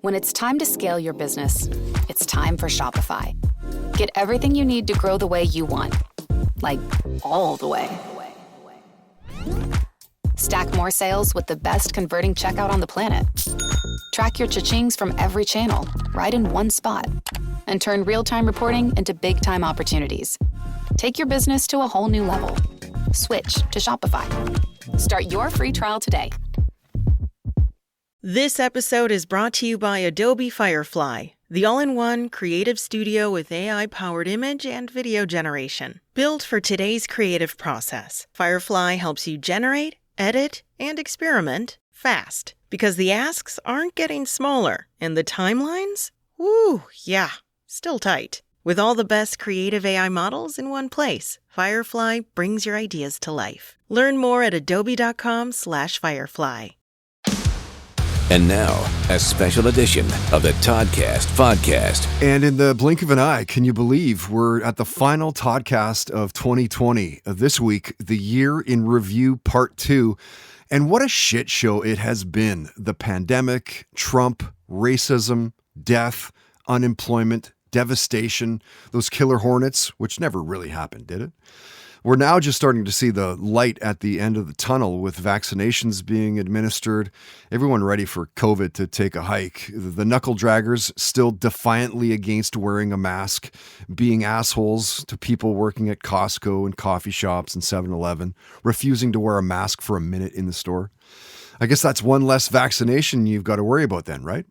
When it's time to scale your business, it's time for Shopify. Get everything you need to grow the way you want. Like, all the way. Stack more sales with the best converting checkout on the planet. Track your cha-chings from every channel, right in one spot. And turn real-time reporting into big-time opportunities. Take your business to a whole new level. Switch to Shopify. Start your free trial today. This episode is brought to you by Adobe Firefly, the all-in-one creative studio with AI-powered image and video generation. Built for today's creative process, Firefly helps you generate, edit, and experiment fast. Because the asks aren't getting smaller, and the timelines? Woo, yeah, still tight. With all the best creative AI models in one place, Firefly brings your ideas to life. Learn more at adobe.com/firefly. And now, a special edition of the Toddcast podcast. And in the blink of an eye, can you believe we're at the final Toddcast of 2020? This week, the Year in Review Part 2. And what a shit show it has been. The pandemic, Trump, racism, death, unemployment, devastation, those killer hornets, which never really happened, did it? We're now just starting to see the light at the end of the tunnel with vaccinations being administered, everyone ready for COVID to take a hike. The knuckle draggers still defiantly against wearing a mask, being assholes to people working at Costco and coffee shops and 7-Eleven, refusing to wear a mask for a minute in the store. I guess that's one less vaccination you've got to worry about then, right?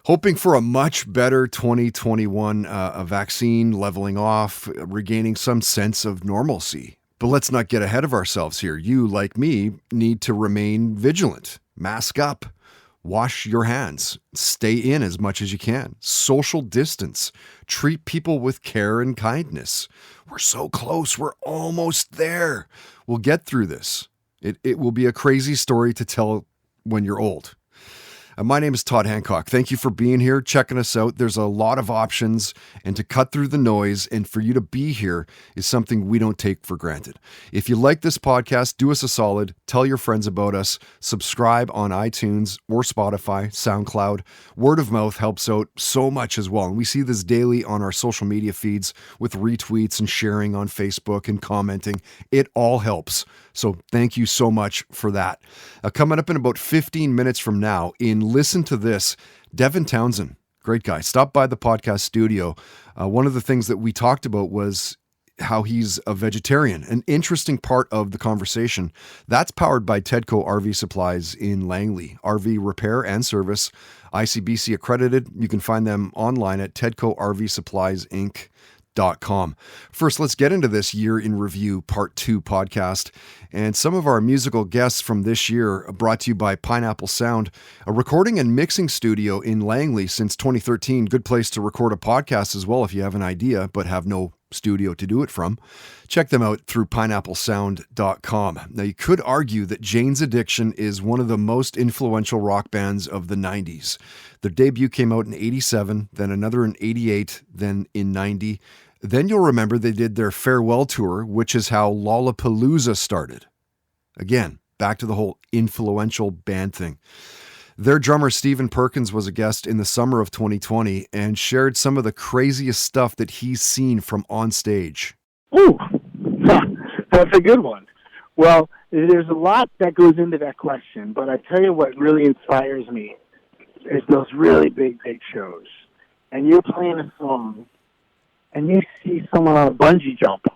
Hoping for a much better 2021 a vaccine, leveling off, regaining some sense of normalcy. But let's not get ahead of ourselves here. You, like me, need to remain vigilant. Mask up. Wash your hands. Stay in as much as you can. Social distance. Treat people with care and kindness. We're so close. We're almost there. We'll get through this. It will be a crazy story to tell when you're old. My name is Todd Hancock. Thank you for being here, checking us out. There's a lot of options, and to cut through the noise and for you to be here is something we don't take for granted. If you like this podcast, do us a solid. Tell your friends about us. Subscribe on iTunes or Spotify, SoundCloud. Word of mouth helps out so much as well. And we see this daily on our social media feeds with retweets and sharing on Facebook and commenting. It all helps. So thank you so much for that. Coming up in about 15 minutes from now, in Listen to This, Devin Townsend, great guy, stopped by the podcast studio. One of the things that we talked about was how he's a vegetarian, an interesting part of the conversation. That's powered by Tedco RV Supplies in Langley. RV repair and service, ICBC accredited. You can find them online at tedcorvsuppliesinc.com. First, let's get into this Year in Review Part 2 podcast and some of our musical guests from this year, brought to you by Pineapple Sound, a recording and mixing studio in Langley since 2013. Good place to record a podcast as well if you have an idea but have no studio to do it from. Check them out through pineapplesound.com. Now, you could argue that Jane's Addiction is one of the most influential rock bands of the 90s. Their debut came out in 87, then another in 88, then in 90. Then you'll remember they did their farewell tour, which is how Lollapalooza started. Again, back to the whole influential band thing. Their drummer, Stephen Perkins, was a guest in the summer of 2020 and shared some of the craziest stuff that he's seen from on stage. Ooh, that's a good one. Well, there's a lot that goes into that question, but I tell you what really inspires me is those really big shows. And you're playing a song, and you see someone on a bungee jump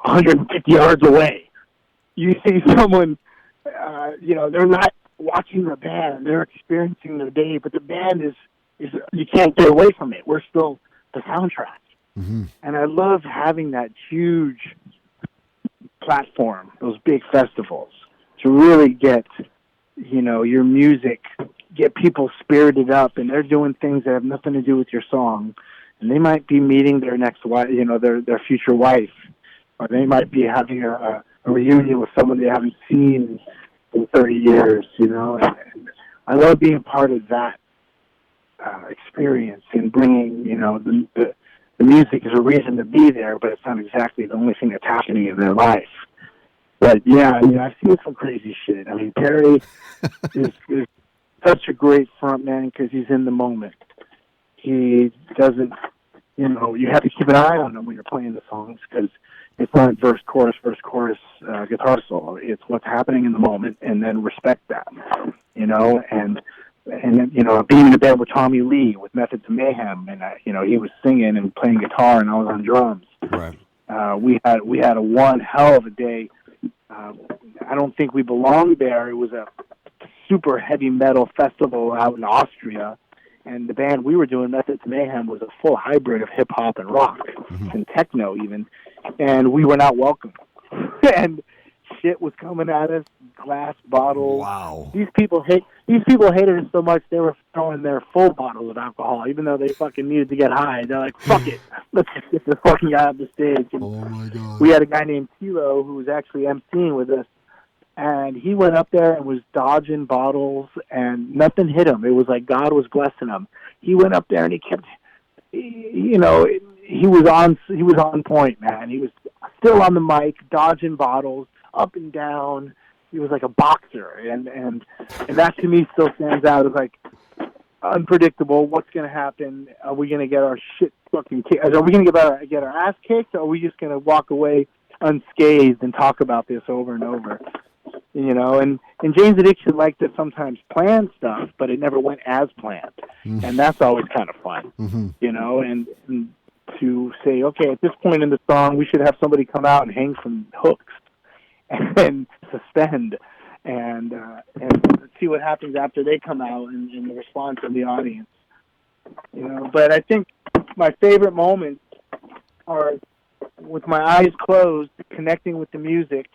150 yards away. You see someone, they're not watching the band, they're experiencing their day, but the band is you can't get away from it. We're still the soundtrack. Mm-hmm. And I love having that huge platform, those big festivals, to really get, your music, get people spirited up, and they're doing things that have nothing to do with your song. And they might be meeting their next wife, their future wife, or they might be having a reunion with someone they haven't seen in 30 years, And I love being part of that experience and bringing, the music is a reason to be there, but it's not exactly the only thing that's happening in their life. But yeah, I've seen some crazy shit. I mean, Perry is such a great frontman because he's in the moment. He doesn't, you have to keep an eye on him when you're playing the songs because it's not verse, chorus, guitar solo. It's what's happening in the moment, and then respect that, and then, being in the band with Tommy Lee with Methods of Mayhem, and he was singing and playing guitar, and I was on drums. Right. We had a one hell of a day. I don't think we belonged there. It was a super heavy metal festival out in Austria, and the band we were doing, Methods of Mayhem, was a full hybrid of hip hop and rock and techno even, and we were not welcome. And shit was coming at us, glass bottles. Wow. These people hated us so much they were throwing their full bottles of alcohol, even though they fucking needed to get high. They're like, fuck it, let's just get this fucking guy off the stage. And oh my God. we had a guy named Tilo who was actually emceeing with us, and he went up there and was dodging bottles, and nothing hit him. It was like God was blessing him. He went up there and he kept, he was on point, man. He was still on the mic, dodging bottles, up and down. He was like a boxer, and that to me still stands out as like unpredictable. What's going to happen? Are we going to get our shit fucking kicked? Are we going to get our ass kicked? Or are we just going to walk away unscathed and talk about this over and over? And Jane's Addiction liked to sometimes plan stuff, but it never went as planned, and that's always kind of fun, and to say, okay, at this point in the song, we should have somebody come out and hang from hooks and suspend and see what happens after they come out and the response of the audience. But I think my favorite moments are with my eyes closed, connecting with the music,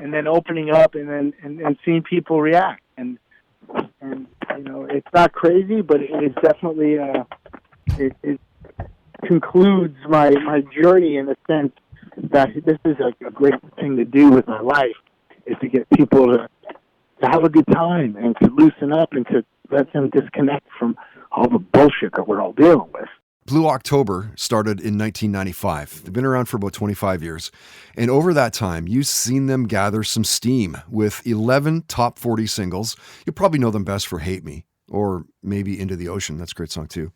and then opening up and seeing people react. And it's not crazy, but it is definitely it concludes my journey in the sense that this is a great thing to do with my life, is to get people to have a good time and to loosen up and to let them disconnect from all the bullshit that we're all dealing with. Blue October started in 1995. They've been around for about 25 years. And over that time, you've seen them gather some steam with 11 top 40 singles. You'll probably know them best for Hate Me, or maybe Into the Ocean. That's a great song too.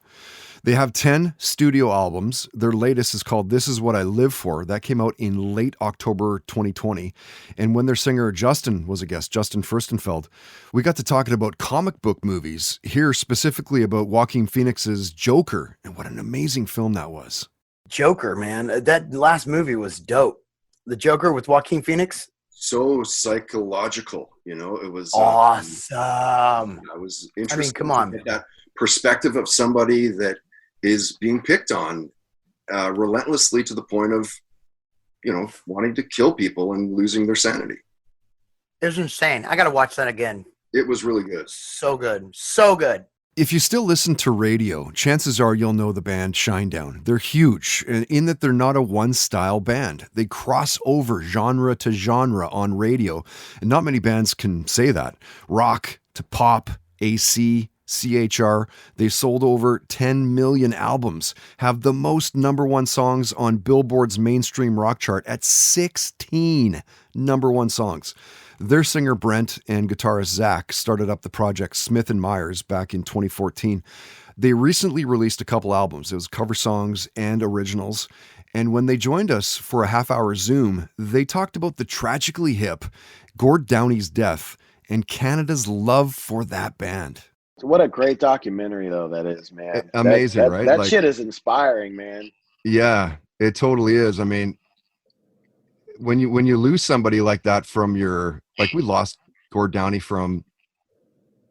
They have 10 studio albums. Their latest is called This Is What I Live For. That came out in late October 2020. And when their singer Justin was a guest, Justin Furstenfeld, we got to talking about comic book movies, here specifically about Joaquin Phoenix's Joker, and what an amazing film that was. Joker, man. That last movie was dope. The Joker with Joaquin Phoenix. So psychological, it was awesome. I was interested. Come on, that perspective of somebody that is being picked on relentlessly to the point of, wanting to kill people and losing their sanity. It was insane. I got to watch that again. It was really good. So good. So good. If you still listen to radio, chances are you'll know the band Shinedown. They're huge in that they're not a one-style band. They cross over genre to genre on radio, and not many bands can say that. Rock to pop, AC, CHR, they've sold over 10 million albums, have the most number one songs on Billboard's mainstream rock chart at 16 number one songs. Their singer Brent and guitarist Zach started up the project Smith & Myers back in 2014. They recently released a couple albums. It was cover songs and originals. And when they joined us for a half-hour Zoom, they talked about the tragically hip Gord Downie's death and Canada's love for that band. What a great documentary, though, that is, man. Amazing, right? That shit is inspiring, man. Yeah, it totally is. I mean, when you lose somebody like that from your, like we lost Gord Downie from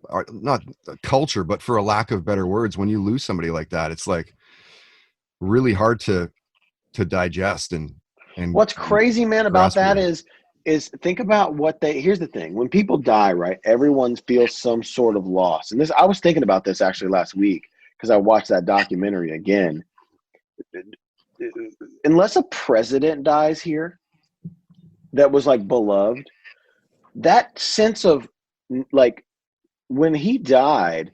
our, not culture, but for a lack of better words, when you lose somebody like that, it's like really hard to digest. And what's crazy, man, about that is think about here's the thing. When people die, right, everyone feels some sort of loss. And I was thinking about this actually last week because I watched that documentary again. Unless a president dies here that was like beloved, that sense of like when he died,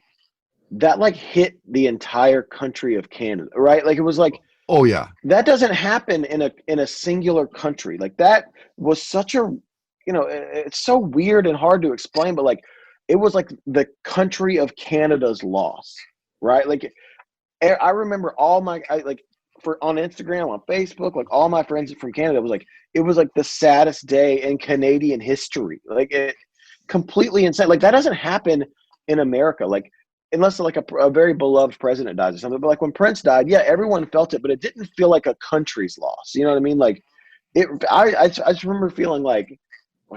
that like hit the entire country of Canada, right? Like it was like, oh yeah, that doesn't happen in a singular country. Like that was such a, it's so weird and hard to explain, but like it was like the country of Canada's loss, right? Like I remember all my on Instagram, on Facebook, like all my friends from Canada was like, it was like the saddest day in Canadian history. Like it completely insane. Like that doesn't happen in America. Like unless like a very beloved president dies or something. But like when Prince died, yeah, everyone felt it, but it didn't feel like a country's loss. You know what I mean? Like I just remember feeling like,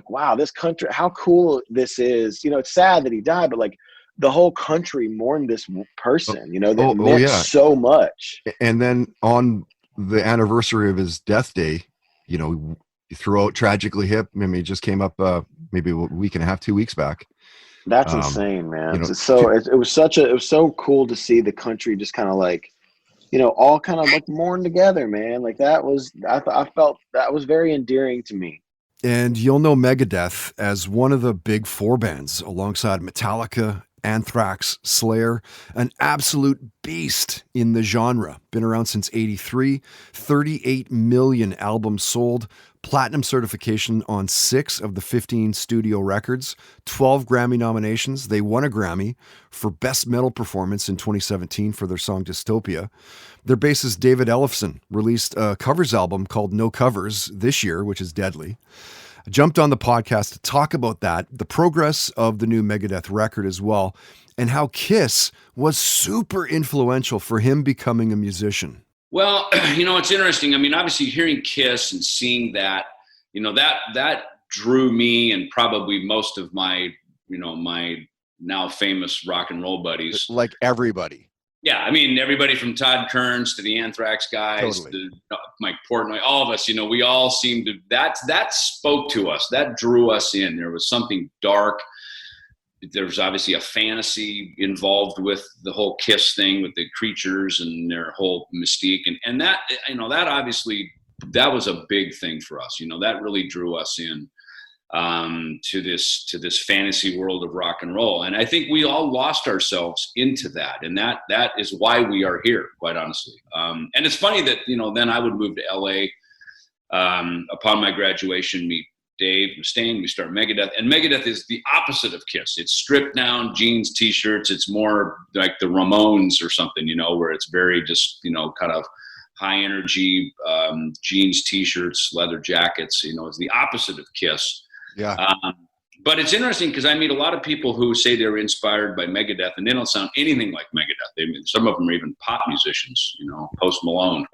wow, this country, how cool this is. You know, it's sad that he died, but like the whole country mourned this person, you know, that meant so much. And then on the anniversary of his death day, you know, he threw out Tragically Hip. I mean, it just came up maybe a week and a half, 2 weeks back. That's insane, man. You know, it was so cool to see the country just kind of like, you know, all kind of like mourn together, man. Like I felt that was very endearing to me. And you'll know Megadeth as one of the big four bands alongside Metallica, Anthrax, Slayer, an absolute beast in the genre. Been around since 83, 38 million albums sold, platinum certification on 6 of the 15 studio records, 12 Grammy nominations. They won a Grammy for Best Metal Performance in 2017 for their song Dystopia. Their bassist David Ellefson released a covers album called No Covers this year, which is deadly. I jumped on the podcast to talk about that, the progress of the new Megadeth record as well, and how Kiss was super influential for him becoming a musician. Well, you know, it's interesting. I mean, obviously hearing Kiss and seeing that, you know, that drew me and probably most of my, you know, my now famous rock and roll buddies. Like everybody. Yeah, I mean, everybody from Todd Kearns to the Anthrax guys, to Mike Portnoy, all of us, you know, we all seemed to, that spoke to us. That drew us in. There was something dark. There was obviously a fantasy involved with the whole Kiss thing with the creatures and their whole mystique. And that, you know, that obviously, that was a big thing for us. You know, that really drew us in to this fantasy world of rock and roll. And I think we all lost ourselves into that. And that is why we are here, quite honestly. And it's funny that, you know, then I would move to LA upon my graduation, meet Dave Mustaine, we start Megadeth. And Megadeth is the opposite of Kiss. It's stripped down jeans, t-shirts. It's more like the Ramones or something, you know, where it's very just, you know, kind of high energy jeans, t-shirts, leather jackets, you know, it's the opposite of Kiss. Yeah. But it's interesting because I meet a lot of people who say they were inspired by Megadeth and they don't sound anything like Megadeth. Some of them are even pop musicians, you know, Post Malone,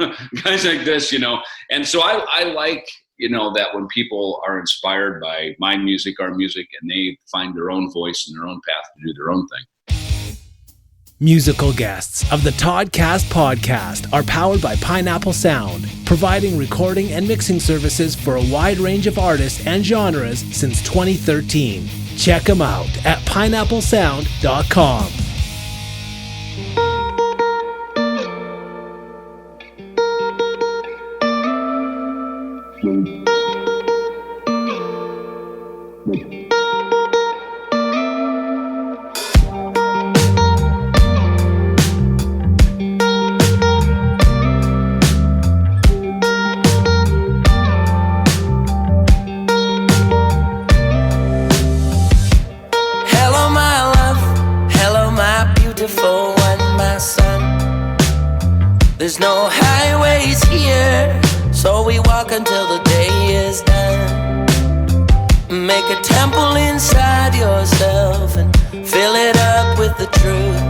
guys like this, you know. And so I like, you know, that when people are inspired by my music, our music, and they find their own voice and their own path to do their own thing. Musical guests of the Toddcast podcast are powered by Pineapple Sound, providing recording and mixing services for a wide range of artists and genres since 2013. Check them out at pineapplesound.com. There's no highways here, so we walk until the day is done. Make a temple inside yourself and fill it up with the truth.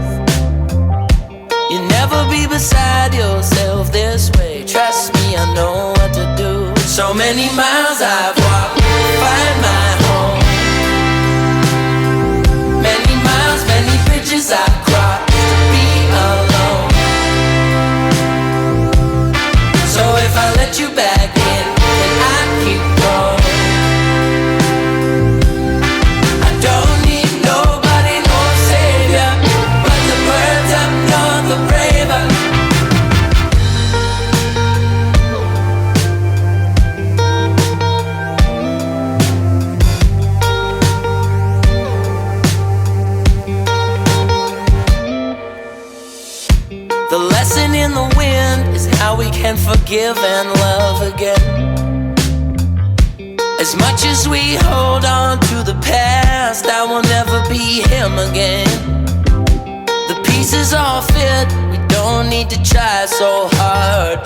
You never be beside yourself this way. Trust me, I know what to do. So many miles I've walked to find my home. Many miles, many bridges I've crossed to be alone. So if I let you back in, then I keep going. I don't need nobody, no savior, but the birds up north are braver. The lesson in the wind is how we can forgive and love again. As much as we hold on to the past, I will never be him again. The pieces all fit, we don't need to try so hard.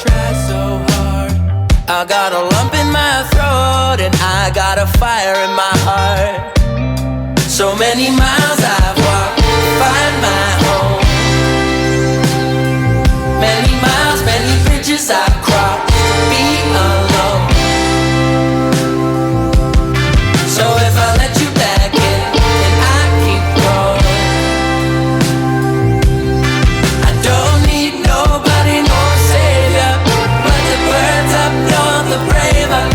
I got a lump in my throat and I got a fire in my heart. So many miles I've walked to find my home. Many miles, many bridges I've crossed to be alone. So if I let you back in, then I keep going. I don't need nobody, no savior, but the birds up north are braver.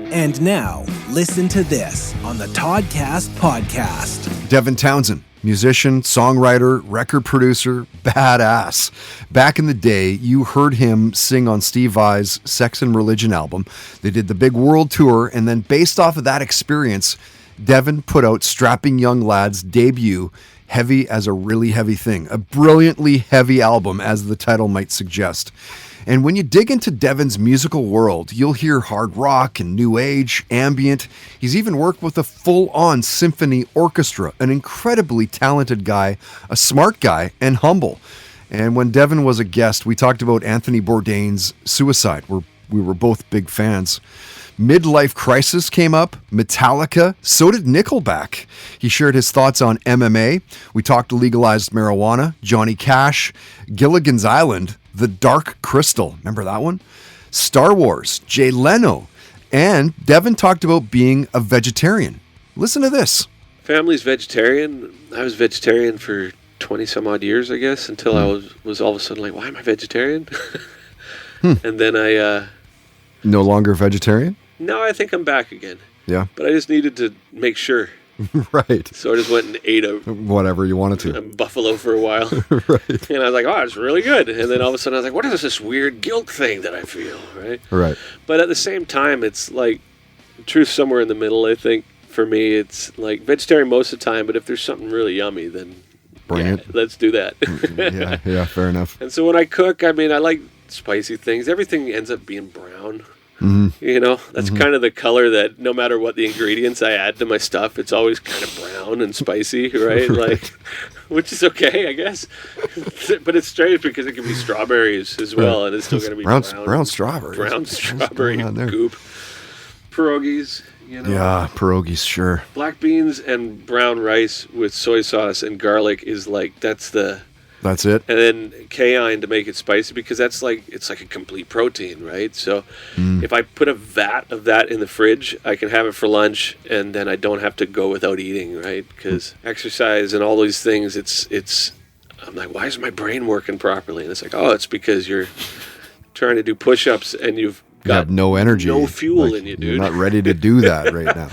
And now, listen to this on the Toddcast podcast. Devin Townsend, musician, songwriter, record producer, badass. Back in the day, you heard him sing on Steve Vai's Sex and Religion album. They did the big world tour, and then based off of that experience, Devin put out Strapping Young Lad's debut, Heavy as a Really Heavy Thing, a brilliantly heavy album, as the title might suggest. And when you dig into Devin's musical world, you'll hear hard rock and new age, ambient. He's even worked with a full-on symphony orchestra, an incredibly talented guy, a smart guy, and humble. And when Devin was a guest, we talked about Anthony Bourdain's Suicide, where we were both big fans. Midlife Crisis came up, Metallica, so did Nickelback. He shared his thoughts on MMA. We talked legalized marijuana, Johnny Cash, Gilligan's Island, The Dark Crystal, remember that one? Star Wars, Jay Leno, and Devin talked about being a vegetarian. Listen to this. Family's vegetarian. I was vegetarian for 20 some odd years, I guess, until I was all of a sudden like, why am I vegetarian? And then I... No longer vegetarian? No, I think I'm back again. Yeah. But I just needed to make sure. Right. So I just went and ate whatever you wanted to. a buffalo for a while. Right. And I was like, oh, it's really good. And then all of a sudden I was like, what is this weird guilt thing that I feel, right? Right. But at the same time, it's like truth somewhere in the middle, I think. For me, it's like vegetarian most of the time, but if there's something really yummy, then Bring it. let's do that. Yeah, fair enough. And so when I cook, I mean, I like spicy things. Everything ends up being brown. You know, that's kind of the color that no matter what the ingredients I add to my stuff, it's always kind of brown and spicy, right? Like, which is okay, I guess. But it's strange because it can be strawberries as well, and it's still going to be brown strawberries. Brown strawberry goop. Pierogies, you know. Yeah, pierogies, sure. Black beans and brown rice with soy sauce and garlic is like, that's it. And then cayenne to make it spicy, because that's like, it's like a complete protein, right? So if I put a vat of that in the fridge, I can have it for lunch, and then I don't have to go without eating, right? Because exercise and all these things, it's I'm like, why isn't my brain working properly? And it's like, oh, it's because you're trying to do push-ups and you've got no energy, no fuel in you, dude. You're not ready to do that right now.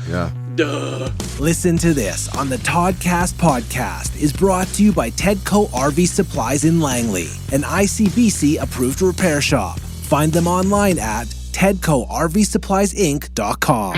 Yeah. Duh. Listen to this on the Toddcast podcast is brought to you by Tedco RV Supplies in Langley, an ICBC approved repair shop. Find them online at tedcorvsuppliesinc.com.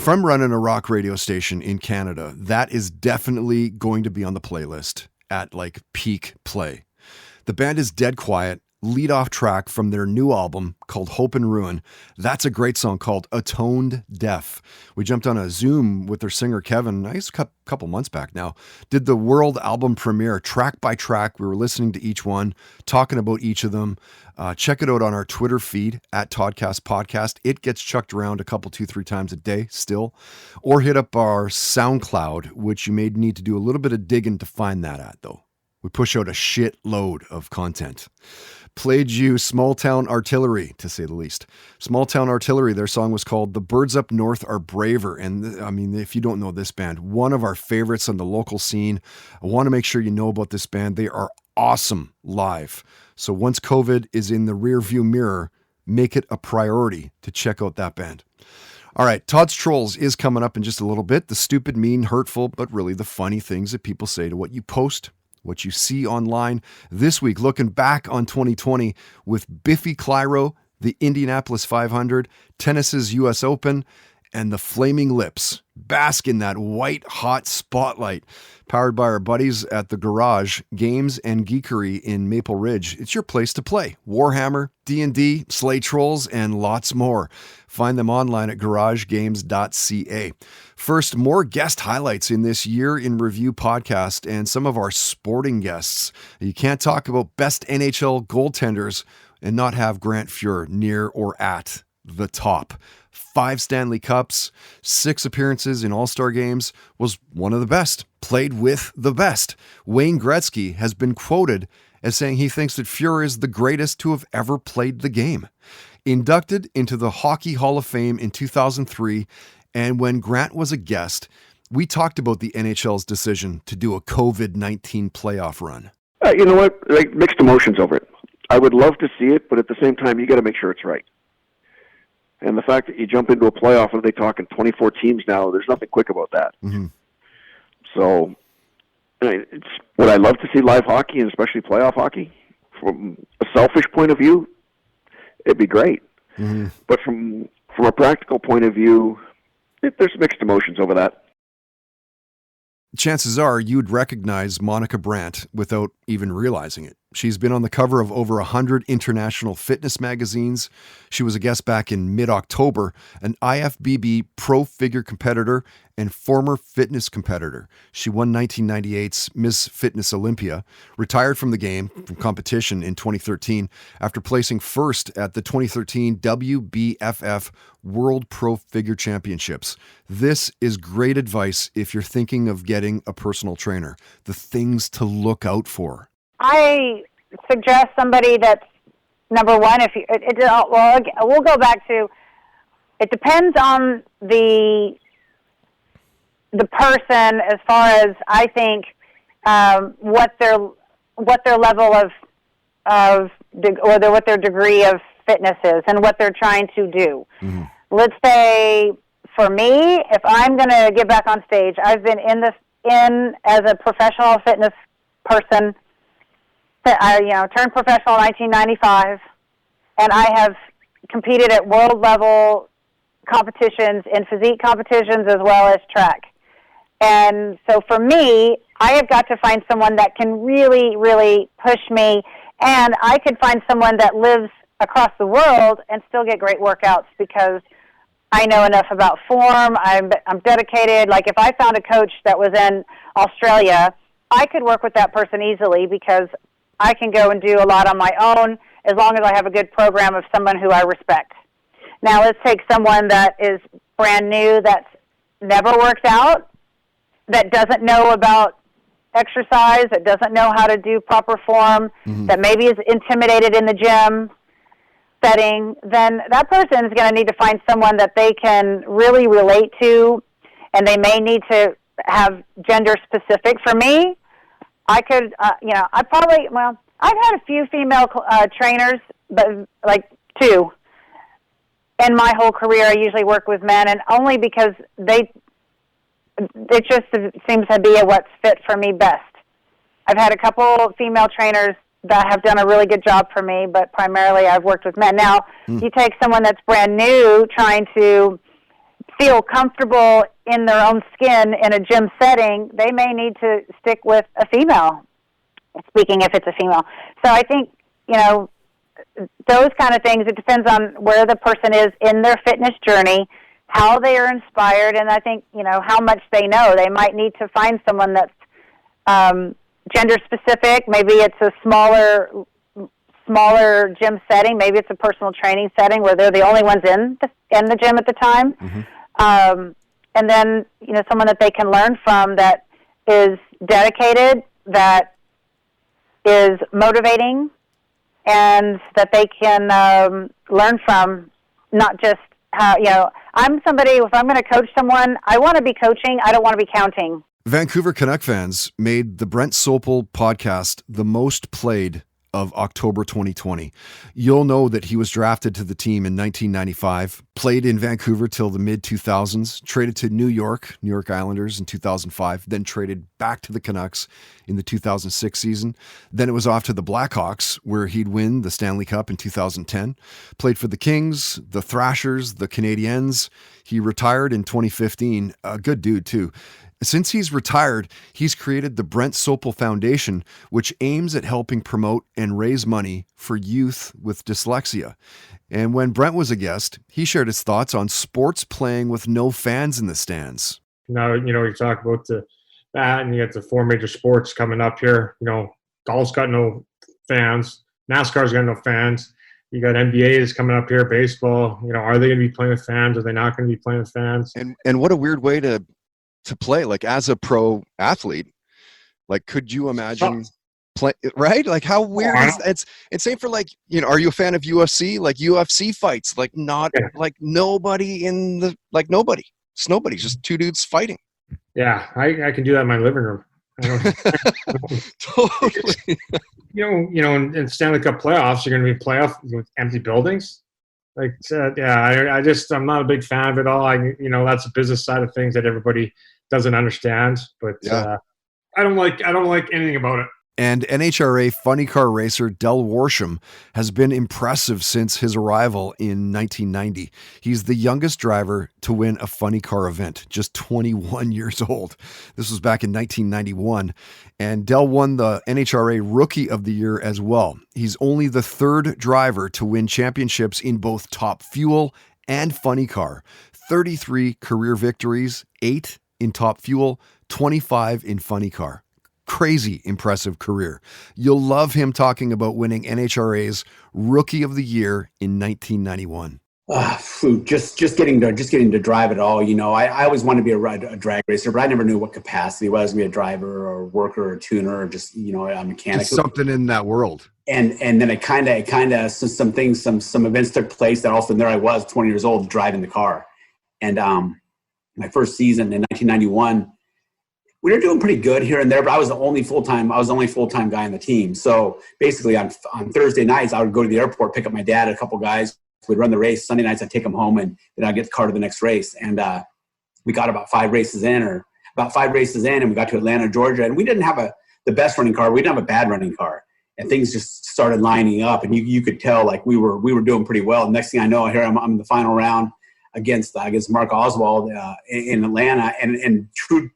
if I'm running a rock radio station in Canada, that is definitely going to be on the playlist at like peak play. The band is Dead Quiet, lead off track from their new album called Hope and Ruin. That's a great song called Atoned Deaf. We jumped on a Zoom with their singer Kevin, I guess a couple months back now, did the world album premiere track by track. We were listening to each one, talking about each of them. Check it out on our Twitter feed at Toddcast Podcast. It gets chucked around a couple, 2-3 times a day still. Or hit up our SoundCloud, which you may need to do a little bit of digging to find that at, though. We push out a shit load of content. Played you Small Town Artillery, to say the least. Small Town Artillery, their song was called The Birds Up North Are Braver. And I mean, if you don't know this band, one of our favorites on the local scene. I want to make sure you know about this band. They are awesome live. So once COVID is in the rearview mirror, make it a priority to check out that band. All right, Todd's Trolls is coming up in just a little bit. The stupid, mean, hurtful, but really the funny things that people say to what you post, what you see online. This week, looking back on 2020 with Biffy Clyro, the Indianapolis 500, tennis's U.S. Open, and the Flaming Lips. Bask in that white hot spotlight. Powered by our buddies at the Garage, Games and Geekery in Maple Ridge. It's your place to play. Warhammer, D&D, Slay Trolls, and lots more. Find them online at garagegames.ca. First, more guest highlights in this Year in Review podcast and some of our sporting guests. You can't talk about best NHL goaltenders and not have Grant Fuhr near or at the top. 5 Stanley Cups, 6 appearances in All-Star games, was one of the best. Played with the best. Wayne Gretzky has been quoted as saying he thinks that Fuhr is the greatest to have ever played the game. Inducted into the Hockey Hall of Fame in 2003, and when Grant was a guest, we talked about the NHL's decision to do a COVID-19 playoff run. You know what? Like, mixed emotions over it. I would love to see it, but at the same time, you got to make sure it's right. And the fact that you jump into a playoff, and they're talking 24 teams now, there's nothing quick about that. Mm-hmm. So, would I love to see live hockey, and especially playoff hockey? From a selfish point of view, it'd be great. Mm-hmm. But from a practical point of view, there's mixed emotions over that. Chances are you'd recognize Monica Brandt without even realizing it. She's been on the cover of over 100 international fitness magazines. She was a guest back in mid-October, an IFBB pro figure competitor and former fitness competitor. She won 1998's Miss Fitness Olympia, retired from the game, from competition in 2013 after placing first at the 2013 WBFF World Pro Figure Championships. This is great advice if you're thinking of getting a personal trainer. The things to look out for. I suggest somebody that's, number one, if you, we'll go back to, it depends on the person as far as, I think, what their level of or what their degree of fitness is and what they're trying to do. Mm-hmm. Let's say, for me, if I'm going to get back on stage, I've been in as a professional fitness person. I turned professional in 1995, and I have competed at world level competitions, in physique competitions as well as track. And so for me, I have got to find someone that can really, really push me, and I could find someone that lives across the world and still get great workouts because I know enough about form. I'm dedicated. Like, if I found a coach that was in Australia, I could work with that person easily because I can go and do a lot on my own as long as I have a good program of someone who I respect. Now, let's take someone that is brand new, that's never worked out, that doesn't know about exercise, that doesn't know how to do proper form, that maybe is intimidated in the gym setting, then that person is going to need to find someone that they can really relate to, and they may need to have gender specific. For me, I could, I've had a few female trainers, but like 2. In my whole career, I usually work with men, and only because it just seems to be what's fit for me best. I've had a couple female trainers that have done a really good job for me, but primarily I've worked with men. Now, you take someone that's brand new trying to feel comfortable in their own skin in a gym setting, they may need to stick with a female, speaking if it's a female. So I think, those kind of things, it depends on where the person is in their fitness journey, how they are inspired, and I think, how much they know. They might need to find someone that's gender specific. Maybe it's a smaller gym setting. Maybe it's a personal training setting where they're the only ones in the gym at the time. Mm-hmm. And then, someone that they can learn from that is dedicated, that is motivating, and that they can learn from, not just how, I'm somebody, if I'm going to coach someone, I want to be coaching. I don't want to be counting. Vancouver Canuck fans made the Brent Sopel podcast the most played of October 2020. You'll know that he was drafted to the team in 1995, played in Vancouver till the mid-2000s, traded to New York Islanders in 2005, then traded back to the Canucks in the 2006 season. Then it was off to the Blackhawks, where he'd win the Stanley Cup in 2010. Played for the Kings, the Thrashers, the Canadiens. He retired in 2015. A good dude, too. Since he's retired, he's created the Brent Sopel Foundation, which aims at helping promote and raise money for youth with dyslexia. And when Brent was a guest, he shared his thoughts on sports playing with no fans in the stands. Now, you talk about that, and you got the 4 major sports coming up here. Golf's got no fans. NASCAR's got no fans. You got NBA is coming up here, baseball. Are they going to be playing with fans? Are they not going to be playing with fans? And what a weird way to play, like, as a pro athlete. Like, could you imagine play, right? Like, how weird is that? It's same for, like, are you a fan of UFC? Like, UFC fights, like, not like nobody in the, like, nobody. It's nobody, just 2 dudes fighting. Yeah, I can do that in my living room. Totally. In Stanley Cup playoffs, you're going to be playoff with empty buildings. I'm not a big fan of it all. That's a business side of things that everybody doesn't understand, but I don't like anything about it. And NHRA funny car racer Del Worsham has been impressive since his arrival in 1990. He's the youngest driver to win a funny car event, just 21 years old. This was back in 1991. And Del won the NHRA Rookie of the Year as well. He's only the 3rd driver to win championships in both Top Fuel and Funny Car. 33 career victories, 8 in Top Fuel, 25 in Funny Car. Crazy impressive career. You'll love him talking about winning NHRA's Rookie of the Year in 1991. Just getting to drive it all. I always wanted to be a drag racer, but I never knew what capacity it was to be a driver or a worker or a tuner or just a mechanic. Just something in that world. And then it kind of some events took place that all of a sudden there I was 20 years old driving the car. And my first season in 1991. We were doing pretty good here and there, but I was the only full-time guy on the team. So basically on Thursday nights, I would go to the airport, pick up my dad and a couple guys. We'd run the race. Sunday nights, I'd take them home, and then I'd get the car to the next race. And we got about 5 races in, and we got to Atlanta, Georgia. And we didn't have the best running car. We didn't have a bad running car. And things just started lining up, and you could tell like we were doing pretty well. And next thing I know, here I'm in the final round against Mark Oswald in Atlanta. And true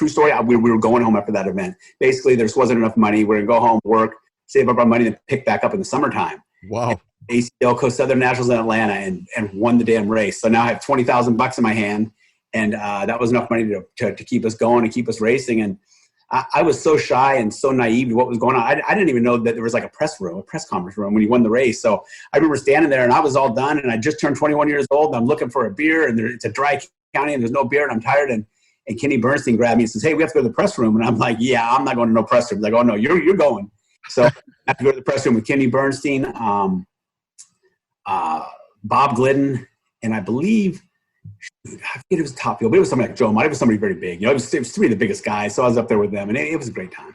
story, we were going home after that event. Basically, there just wasn't enough money. We're going to go home, work, save up our money, and pick back up in the summertime. Wow. ACL Coast Southern Nationals in Atlanta and won the damn race. So now I have $20,000 in my hand, and that was enough money to keep us going and keep us racing. And I was so shy and so naive to what was going on. I didn't even know that there was like a press conference room when he won the race. So I remember standing there, and I was all done, and I just turned 21 years old, and I'm looking for a beer, and it's a dry county, and there's no beer, and I'm tired, and Kenny Bernstein grabbed me and says, "Hey, we have to go to the press room." And I'm like, "Yeah, I'm not going to no press room." Like, "Oh no, you're going." So I have to go to the press room with Kenny Bernstein, Bob Glidden, and I believe I forget it was Top Fuel, but it was somebody like Joe Mott. It was somebody very big. It was 3 of the biggest guys. So I was up there with them, and it was a great time.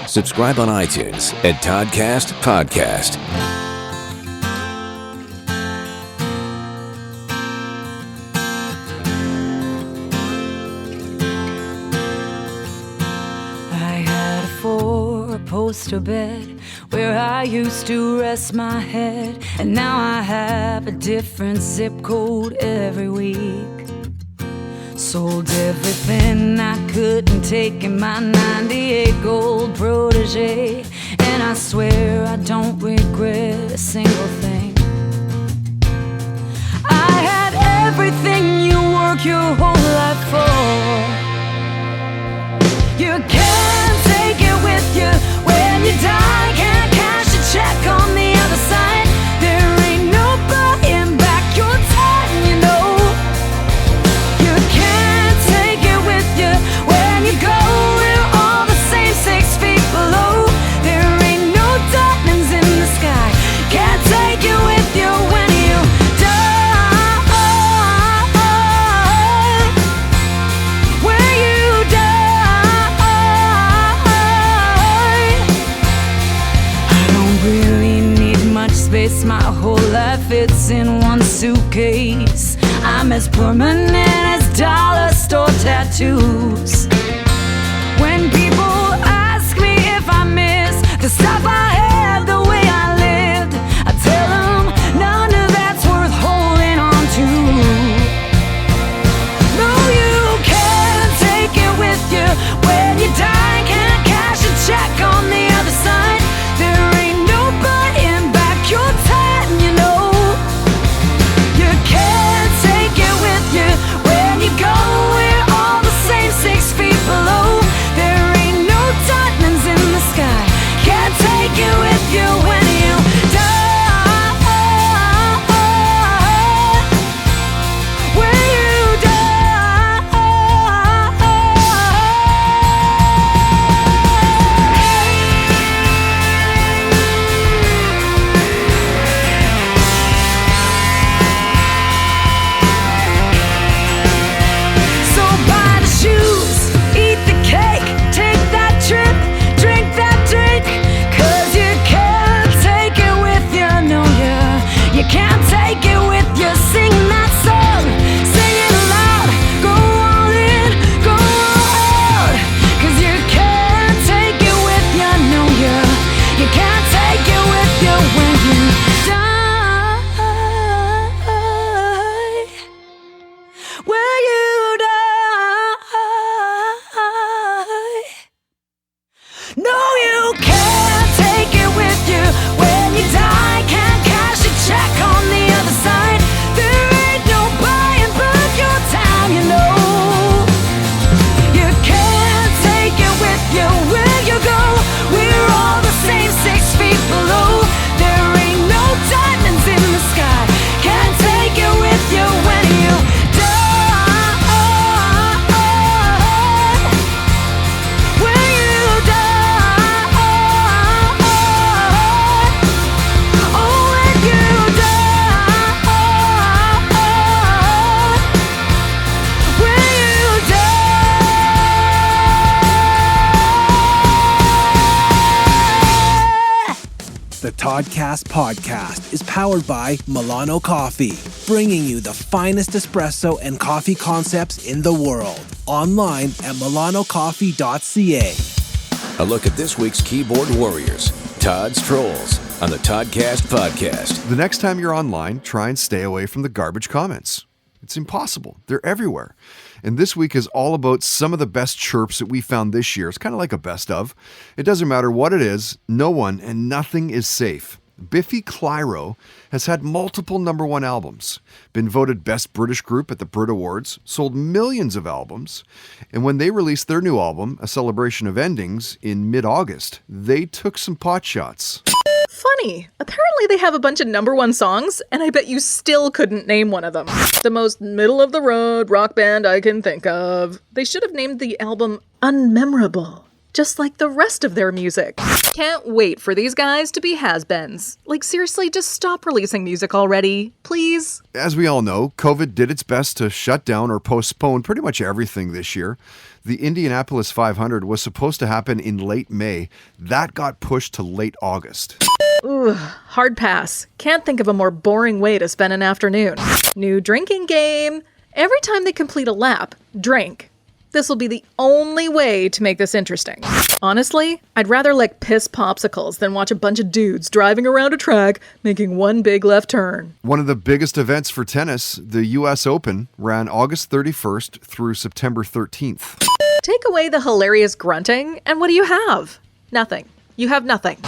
Subscribe on iTunes at Toddcast Podcast. four-poster bed where I used to rest my head, and now I have a different zip code every week. Sold everything I couldn't take in my 98 gold Protege, and I swear I don't regret a single thing. I had everything you work your whole life for. You can't take it with you when you die. Can't cash a check on the other side. There ain't no buying back your time, you know. You can't take it with you when you go. We're all the same 6 feet below. There ain't no diamonds in the sky. Can't take it with you when you die. Where you die. I don't really need much space. My whole life fits in one suitcase. I'm as permanent as dollar store tattoos. When people ask me if I miss the stuff I had, the way I lived, I tell them none of that's worth holding on to. No, you can't take it with you when you die. Can't cash a check on the other side. There ain't no buying back your time, you know. You can't take it with you when you go. We're all the same 6 feet below. There ain't no diamonds in the sky. Can't take it with you when you die. When you die. So buy the shoes, eat the cake, take that trip, drink that drink, 'cause you can't take it with you, no, you can't take it with you. Sing that song, sing it loud, go all in, go all out, 'cause you can't take it with you, no, you can't take it with you when you die. Where you die. No, you can't take it with you when you die. Can't cash a check on the other side. There ain't no buying back your time, you know. You can't take it with you where you go. We're all the same 6 feet below. There ain't no diamonds in the sky. Can't take it with you when you die. When you die. Oh, when you die. When you die. The Toddcast podcast is powered by Milano Coffee, bringing you the finest espresso and coffee concepts in the world. Online at milanocoffee.ca. A look at this week's keyboard warriors, Todd's Trolls, on the Toddcast podcast. The next time you're online, try and stay away from the garbage comments. It's impossible. They're everywhere. And this week is all about some of the best chirps that we found this year. It's kind of like a best of. It doesn't matter what it is, no one and nothing is safe. Biffy Clyro has had multiple #1 albums, been voted Best British Group at the Brit Awards, sold millions of albums, and when they released their new album, A Celebration of Endings, in mid-August, they took some pot shots. Funny. Apparently they have a bunch of #1 songs, and I bet you still couldn't name one of them. The most middle-of-the-road rock band I can think of. They should have named the album Unmemorable, just like the rest of their music. Can't wait for these guys to be has-beens. Like, seriously, just stop releasing music already, please. As we all know, COVID did its best to shut down or postpone pretty much everything this year. The Indianapolis 500 was supposed to happen in late May. That got pushed to late August. Ugh, hard pass. Can't think of a more boring way to spend an afternoon. New drinking game. Every time they complete a lap, drink. This will be the only way to make this interesting. Honestly, I'd rather lick piss popsicles than watch a bunch of dudes driving around a track making one big left turn. One of the biggest events for tennis, the U.S. Open, ran August 31st through September 13th. Take away the hilarious grunting, and what do you have? Nothing. You have nothing.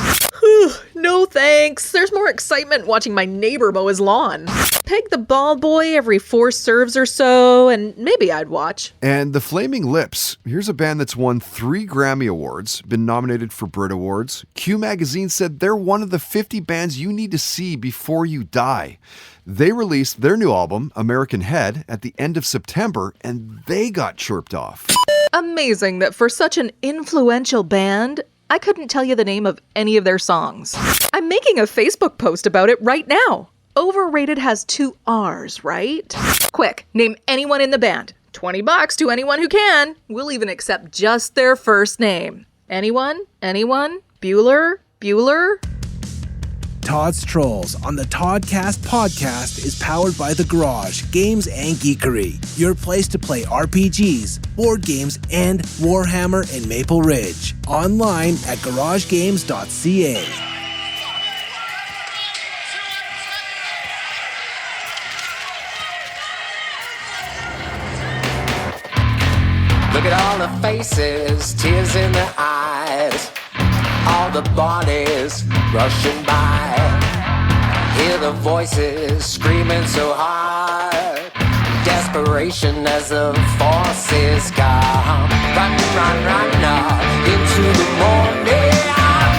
No thanks. There's more excitement watching my neighbor mow his lawn. Peg the ball boy every 4 serves or so, and maybe I'd watch. And the Flaming Lips. Here's a band that's won 3 Grammy Awards, been nominated for Brit Awards. Q Magazine said they're one of the 50 bands you need to see before you die. They released their new album, American Head, at the end of September, and they got chirped off. Amazing that for such an influential band, I couldn't tell you the name of any of their songs. I'm making a Facebook post about it right now. Overrated has 2 R's, right? Quick, name anyone in the band. $20 to anyone who can. We'll even accept just their first name. Anyone? Anyone? Bueller? Bueller? Todd's Trolls on the Toddcast podcast is powered by The Garage, Games and Geekery, your place to play RPGs, board games, and Warhammer in Maple Ridge. Online at garagegames.ca. Look at all the faces, tears in their eyes, all the bodies rushing by. Hear the voices screaming so hard, desperation as the forces come. Run, run, run now into the morning.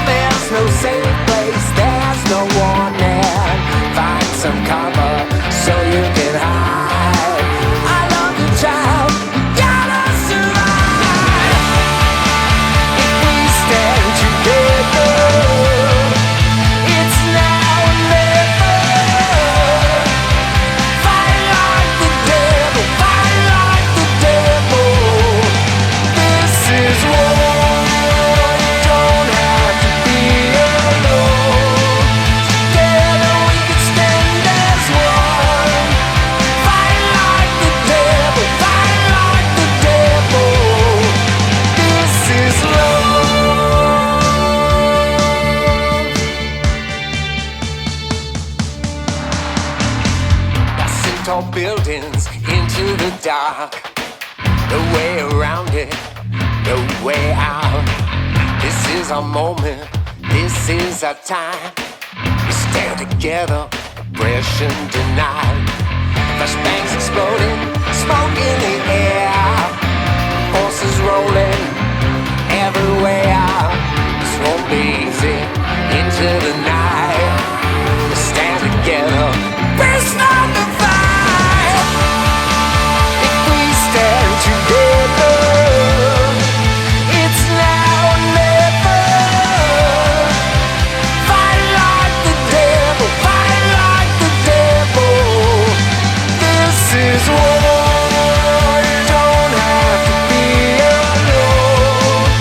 There's no safe place, there's no warning. Find some cover so you can hide. I love you, child. Tall buildings into the dark. No way around it, no way out. This is our moment, this is our time. We stand together, oppression denied. Flashbangs exploding, smoke in the air. Horses rolling everywhere. This won't be easy into the night. We stand together, we start the fight. Is war, you don't have to be alone.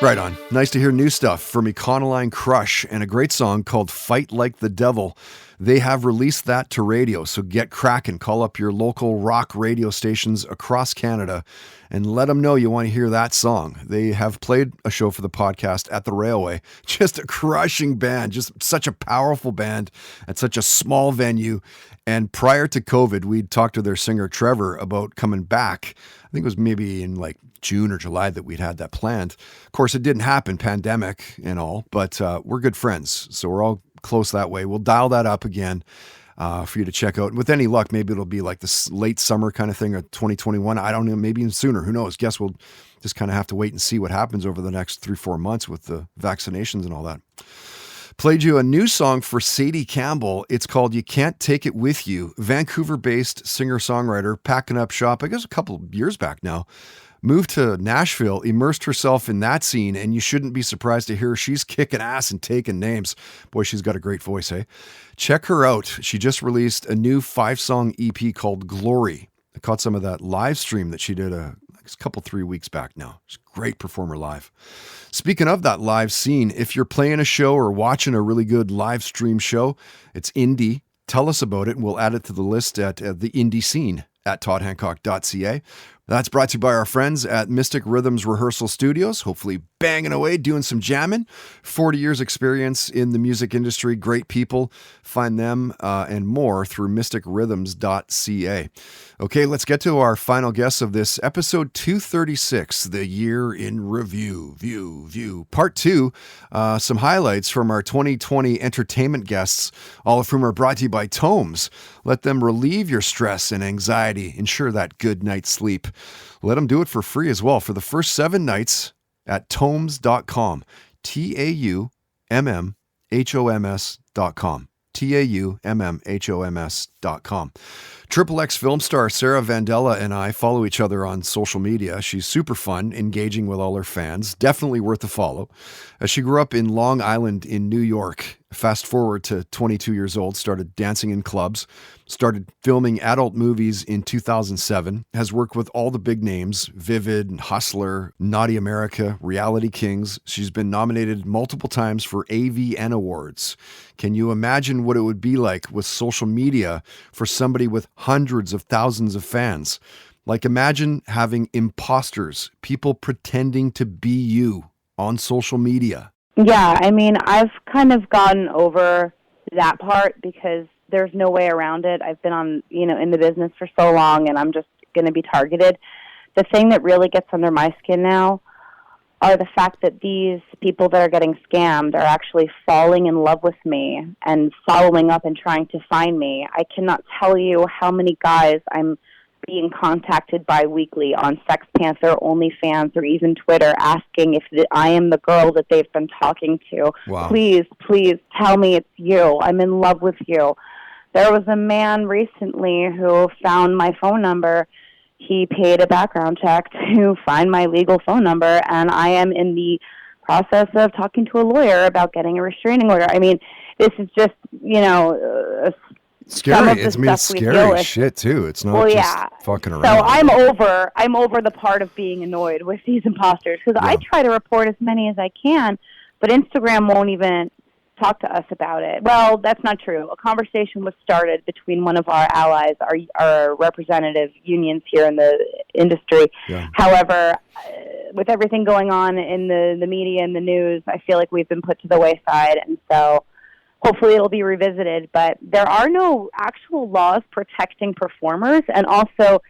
Right on. Nice to hear new stuff from Econoline Crush and a great song called Fight Like the Devil. They have released that to radio, so get cracking. Call up your local rock radio stations across Canada and let them know you want to hear that song. They have played a show for the podcast at the Railway. Just a crushing band, just such a powerful band at such a small venue. And prior to COVID, we'd talked to their singer Trevor about coming back. I think it was maybe in like June or July that we'd had that planned. Of course, it didn't happen, pandemic and all, but we're good friends. So we're all close that way. We'll dial that up again for you to check out. And with any luck, maybe it'll be like this late summer kind of thing or 2021. I don't know, maybe even sooner. Who knows? Guess we'll just kind of have to wait and see what happens over the next 3-4 months with the vaccinations and all that. Played you a new song for Sadie Campbell. It's called You Can't Take It With You. Vancouver-based singer-songwriter, packing up shop, I guess a couple of years back now. Moved to Nashville, immersed herself in that scene, and you shouldn't be surprised to hear she's kicking ass and taking names. Boy, she's got a great voice, eh? Check her out. She just released a new 5-song EP called Glory. I caught some of that live stream that she did a couple 3 weeks back now. She's a great performer live. Speaking of that live scene, if you're playing a show or watching a really good live stream show, it's indie. Tell us about it, and we'll add it to the list at the indie scene at toddhancock.ca. That's brought to you by our friends at Mystic Rhythms Rehearsal Studios, hopefully banging away, doing some jamming. 40 years experience in the music industry, great people. Find them and more through mysticrhythms.ca. Okay, let's get to our final guest of this episode 236, the year in review, view. Part 2, some highlights from our 2020 entertainment guests, all of whom are brought to you by Tomes. Let them relieve your stress and anxiety, ensure that good night's sleep. Let them do it for free as well for the first 7 nights at tomes.com. TAUMMHOMS.com. TAUMMHOMS.com. Triple X film star Sarah Vandella and I follow each other on social media. She's super fun, engaging with all her fans. Definitely worth a follow. She grew up in Long Island in New York. Fast forward to 22 years old, started dancing in clubs, started filming adult movies in 2007, has worked with all the big names, Vivid, Hustler, Naughty America, Reality Kings. She's been nominated multiple times for AVN Awards. Can you imagine what it would be like with social media for somebody with hundreds of thousands of fans? Like imagine having imposters, people pretending to be you on social media. Yeah, I mean, I've kind of gotten over that part because there's no way around it. I've been on, in the business for so long, and I'm just going to be targeted. The thing that really gets under my skin now are the fact that these people that are getting scammed are actually falling in love with me and following up and trying to find me. I cannot tell you how many guys I'm being contacted bi-weekly on Sex Panther, OnlyFans, or even Twitter asking if I am the girl that they've been talking to. Wow. Please tell me it's you. I'm in love with you. There was a man recently who found my phone number. He paid a background check to find my legal phone number, and I am in the process of talking to a lawyer about getting a restraining order. I mean, this is just, Scary. It's scary shit too. It's not just fucking around. So I'm over the part of being annoyed with these imposters because I try to report as many as I can, but Instagram won't even talk to us about it. Well, that's not true. A conversation was started between one of our allies, our representative unions here in the industry. Yeah. However, with everything going on in the media and the news, I feel like we've been put to the wayside, and so hopefully it'll be revisited, but there are no actual laws protecting performers, and also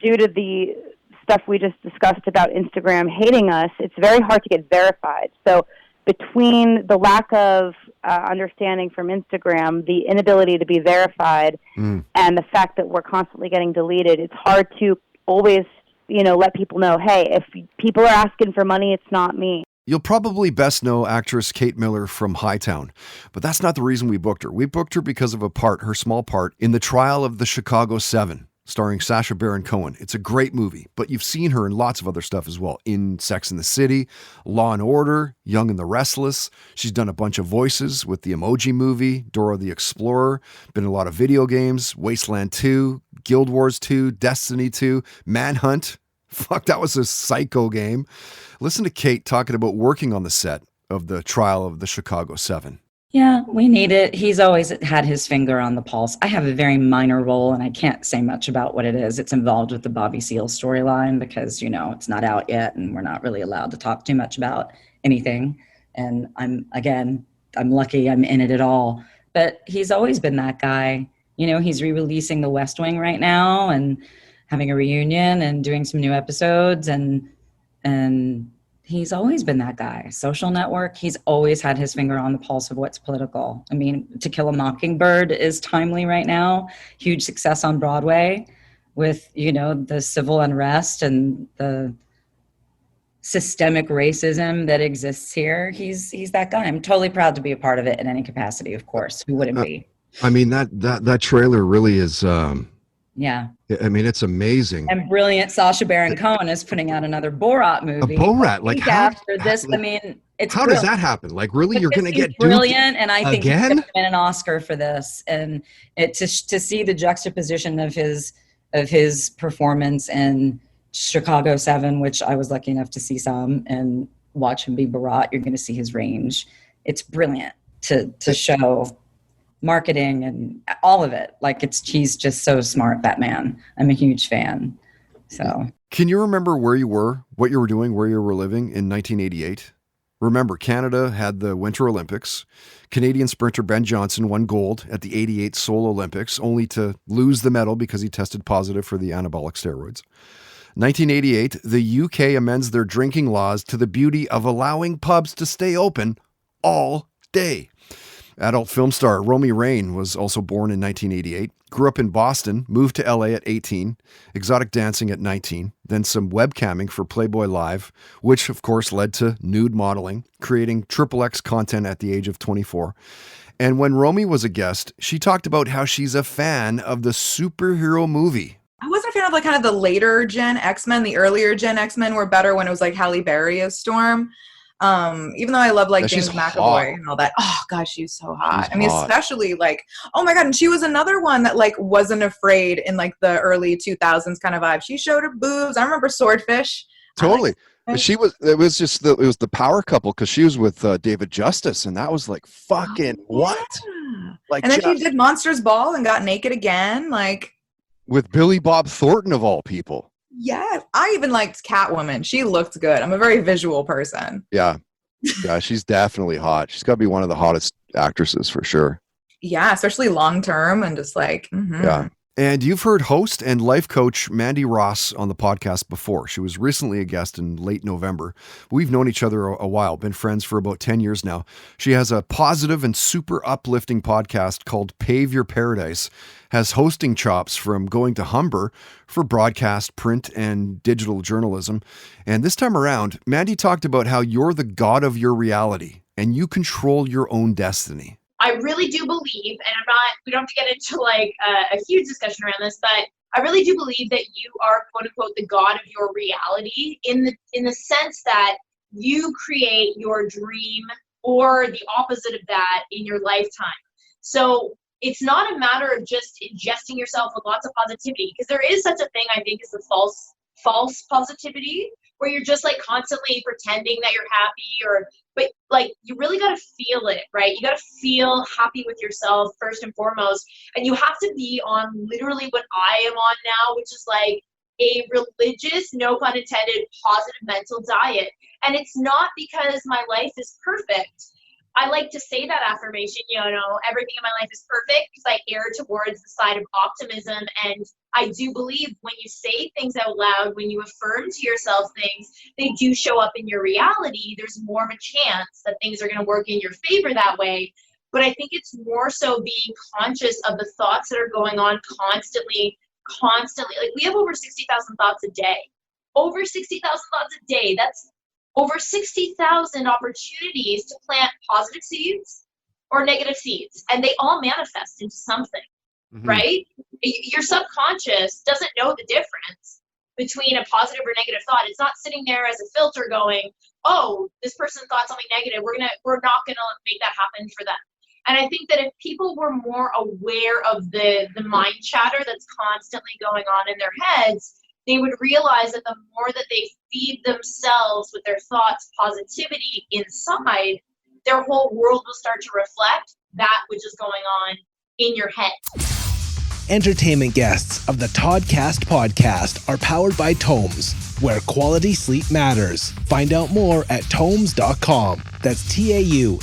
due to the stuff we just discussed about Instagram hating us, it's very hard to get verified. So between the lack of understanding from Instagram, the inability to be verified, and the fact that we're constantly getting deleted, it's hard to always, let people know, hey, if people are asking for money, it's not me. You'll probably best know actress Kate Miller from Hightown, but that's not the reason we booked her. We booked her because of her small part in the trial of the Chicago 7, starring Sacha Baron Cohen. It's a great movie, but you've seen her in lots of other stuff as well. In Sex and the City, Law and Order, Young and the Restless. She's done a bunch of voices with the Emoji Movie, Dora the Explorer, been in a lot of video games, Wasteland 2, Guild Wars 2, Destiny 2, Manhunt, Fuck, that was a psycho game. Listen to Kate talking about working on the set of the trial of the Chicago 7. Yeah, we need it. He's always had his finger on the pulse. I have a very minor role, and I can't say much about what it is. It's involved with the Bobby Seale storyline because, it's not out yet, and we're not really allowed to talk too much about anything. And I'm lucky I'm in it at all. But he's always been that guy. He's re-releasing The West Wing right now and having a reunion and doing some new episodes, and he's always been that guy. Social Network, he's always had his finger on the pulse of what's political. I mean, To Kill a Mockingbird is timely right now. Huge success on Broadway with, the civil unrest and the systemic racism that exists here. He's that guy. I'm totally proud to be a part of it in any capacity, of course. Who wouldn't be? I mean, that trailer really is... Yeah. I mean, it's amazing. And brilliant Sacha Baron Cohen is putting out another Borat movie. A Borat, like how? After this, I mean, it's how does that happen? Like, really, you're going to get brilliant, and I think he's again? going to win an Oscar for this. And to see the juxtaposition of his performance in Chicago 7, which I was lucky enough to see some, and watch him be Borat, you're going to see his range. It's brilliant to show marketing and all of it. Like he's just so smart, that man. I'm a huge fan. So can you remember where you were, what you were doing, where you were living in 1988? Remember, Canada had the Winter Olympics. Canadian sprinter Ben Johnson won gold at the 88 Seoul Olympics, only to lose the medal because he tested positive for the anabolic steroids. 1988, the UK amends their drinking laws to the beauty of allowing pubs to stay open all day. Adult film star Romy Rain was also born in 1988, grew up in Boston, moved to LA at 18, exotic dancing at 19, then some webcamming for Playboy Live, which of course led to nude modeling, creating XXX content at the age of 24. And when Romy was a guest, she talked about how she's a fan of the superhero movie. I wasn't a fan of like kind of the later gen X-Men. The earlier gen X-Men were better when it was like Halle Berry as Storm. Even though I love like James McAvoy and all that. Oh gosh, she's so hot. Especially like, oh my God. And she was another one that like wasn't afraid in like the early 2000s kind of vibe. She showed her boobs. I remember Swordfish. Totally. But it was the power couple because she was with David Justice, and that was like fucking what? Like, and then she did Monsters Ball and got naked again, like with Billy Bob Thornton of all people. Yes, I even liked Catwoman. She looked good. I'm a very visual person. Yeah, she's definitely hot. She's got to be one of the hottest actresses for sure. Yeah, especially long term and just like. Yeah. And you've heard host and life coach Mandy Ross on the podcast before. She was recently a guest in late November. We've known each other a while, been friends for about 10 years now. She has a positive and super uplifting podcast called Pave Your Paradise, has hosting chops from going to Humber for broadcast, print, and digital journalism. And this time around, Mandy talked about how you're the god of your reality and you control your own destiny. I really do believe, and we don't have to get into like a huge discussion around this, but I really do believe that you are quote unquote the god of your reality in the sense that you create your dream or the opposite of that in your lifetime. So it's not a matter of just ingesting yourself with lots of positivity, because there is such a thing, I think, as the false positivity, where you're just like constantly pretending that you're happy, but like you really got to feel it, right? You got to feel happy with yourself first and foremost. And you have to be on literally what I am on now, which is like a religious, no pun intended, positive mental diet. And it's not because my life is perfect. I like to say that affirmation, everything in my life is perfect, because I err towards the side of optimism. And I do believe when you say things out loud, when you affirm to yourself things, they do show up in your reality. There's more of a chance that things are going to work in your favor that way. But I think it's more so being conscious of the thoughts that are going on constantly. Like we have over 60,000 thoughts a day. Over 60,000 thoughts a day. That's over 60,000 opportunities to plant positive seeds or negative seeds, and they all manifest into something, right? Your subconscious doesn't know the difference between a positive or negative thought. It's not sitting there as a filter going, oh, this person thought something negative, we're not gonna make that happen for them. And I think that if people were more aware of the mind chatter that's constantly going on in their heads, they would realize that the more that they feed themselves with their thoughts, positivity inside, their whole world will start to reflect that which is going on in your head. Entertainment guests of the Toddcast podcast are powered by Tomes, where quality sleep matters. Find out more at tomes.com. That's TAUMMHOMS.com.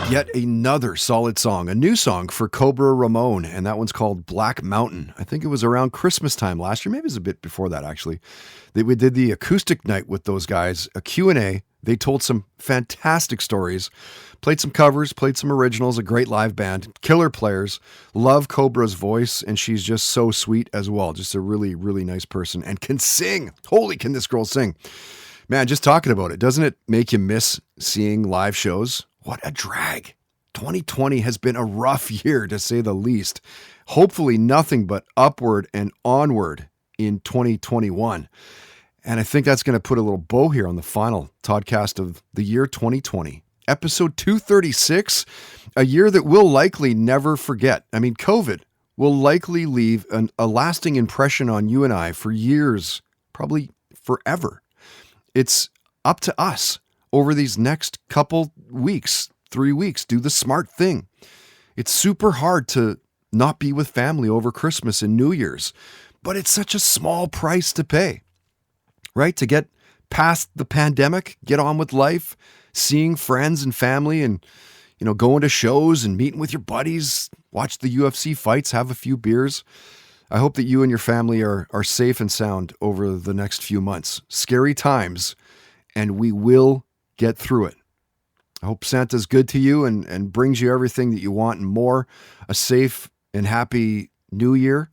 Yet another solid song, a new song for Cobra Ramon, and that one's called Black Mountain. I think it was around Christmas time last year, maybe it was a bit before that actually. We did the acoustic night with those guys, a Q&A. They told some fantastic stories, played some covers, played some originals, a great live band, killer players. Love Cobra's voice, and she's just so sweet as well. Just a really, really nice person and can sing. Holy, can this girl sing. Man, just talking about it, doesn't it make you miss seeing live shows? What a drag. 2020 has been a rough year, to say the least. Hopefully nothing but upward and onward in 2021. And I think that's going to put a little bow here on the final Toddcast of the year 2020. Episode 236, a year that we'll likely never forget. I mean, COVID, will likely leave a lasting impression on you and I for years, probably forever. It's up to us over these next couple weeks, 3 weeks, do the smart thing. It's super hard to not be with family over Christmas and New Year's, but it's such a small price to pay, right? To get past the pandemic, get on with life, seeing friends and family and, going to shows and meeting with your buddies, watch the UFC fights, have a few beers. I hope that you and your family are safe and sound over the next few months. Scary times, and we will get through it. I hope Santa's good to you and brings you everything that you want and more. A safe and happy New Year.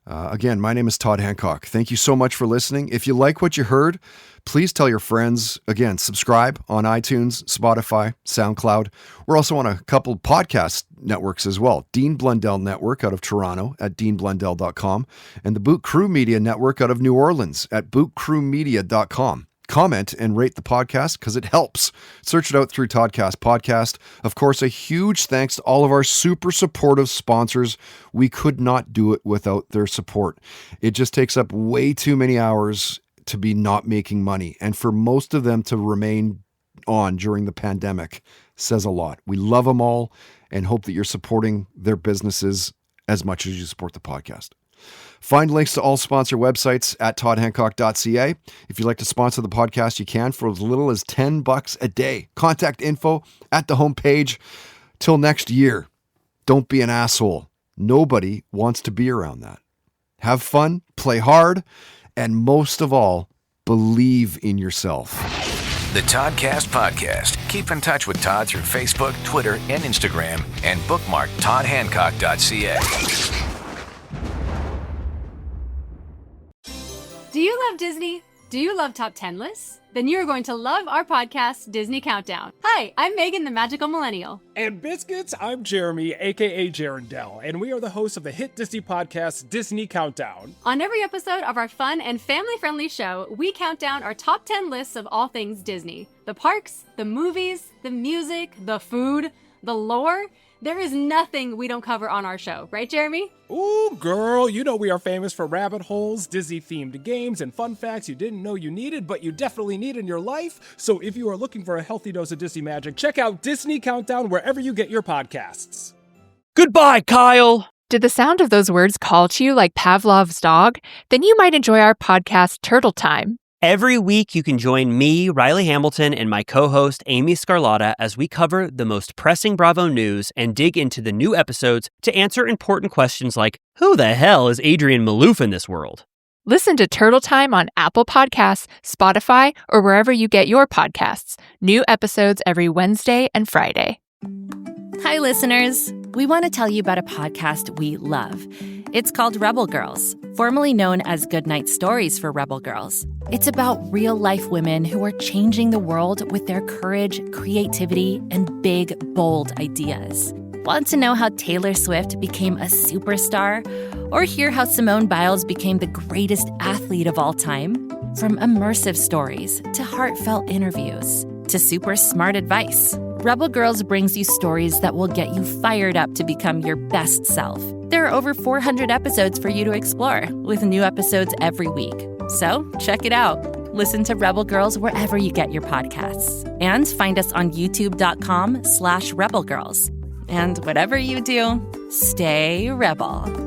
Again, my name is Todd Hancock. Thank you so much for listening. If you like what you heard, please tell your friends. Again, subscribe on iTunes, Spotify, SoundCloud. We're also on a couple podcast networks as well. Dean Blundell Network out of Toronto at deanblundell.com and the Boot Crew Media Network out of New Orleans at bootcrewmedia.com. Comment and rate the podcast because it helps. Search it out through Toddcast Podcast. Of course, a huge thanks to all of our super supportive sponsors. We could not do it without their support. It just takes up way too many hours to be not making money. And for most of them to remain on during the pandemic says a lot. We love them all and hope that you're supporting their businesses as much as you support the podcast. Find links to all sponsor websites at toddhancock.ca. If you'd like to sponsor the podcast, you can for as little as $10 a day. Contact info at the homepage. Till next year, don't be an asshole. Nobody wants to be around that. Have fun, play hard, and most of all, believe in yourself. The Toddcast Podcast. Keep in touch with Todd through Facebook, Twitter, and Instagram, and bookmark toddhancock.ca. Do you love Disney? Do you love top 10 lists? Then you're going to love our podcast, Disney Countdown. Hi, I'm Megan, the Magical Millennial. And Biscuits, I'm Jeremy, aka Jarendell, and we are the hosts of the hit Disney podcast, Disney Countdown. On every episode of our fun and family-friendly show, we count down our top 10 lists of all things Disney. The parks, the movies, the music, the food, the lore. There is nothing we don't cover on our show, right, Jeremy? Ooh, girl, you know we are famous for rabbit holes, Disney-themed games, and fun facts you didn't know you needed, but you definitely need in your life. So if you are looking for a healthy dose of Disney magic, check out Disney Countdown wherever you get your podcasts. Goodbye, Kyle! Did the sound of those words call to you like Pavlov's dog? Then you might enjoy our podcast, Turtle Time. Every week, you can join me, Riley Hamilton, and my co-host, Amy Scarlotta, as we cover the most pressing Bravo news and dig into the new episodes to answer important questions like, who the hell is Adrian Malouf in this world? Listen to Turtle Time on Apple Podcasts, Spotify, or wherever you get your podcasts. New episodes every Wednesday and Friday. Hi, listeners. We want to tell you about a podcast we love. It's called Rebel Girls, formerly known as Goodnight Stories for Rebel Girls. It's about real-life women who are changing the world with their courage, creativity, and big, bold ideas. Want to know how Taylor Swift became a superstar? Or hear how Simone Biles became the greatest athlete of all time? From immersive stories to heartfelt interviews to super smart advice, Rebel Girls brings you stories that will get you fired up to become your best self. There are over 400 episodes for you to explore, with new episodes every week. So check it out. Listen to Rebel Girls wherever you get your podcasts. And find us on youtube.com/rebelgirls. And whatever you do, stay rebel.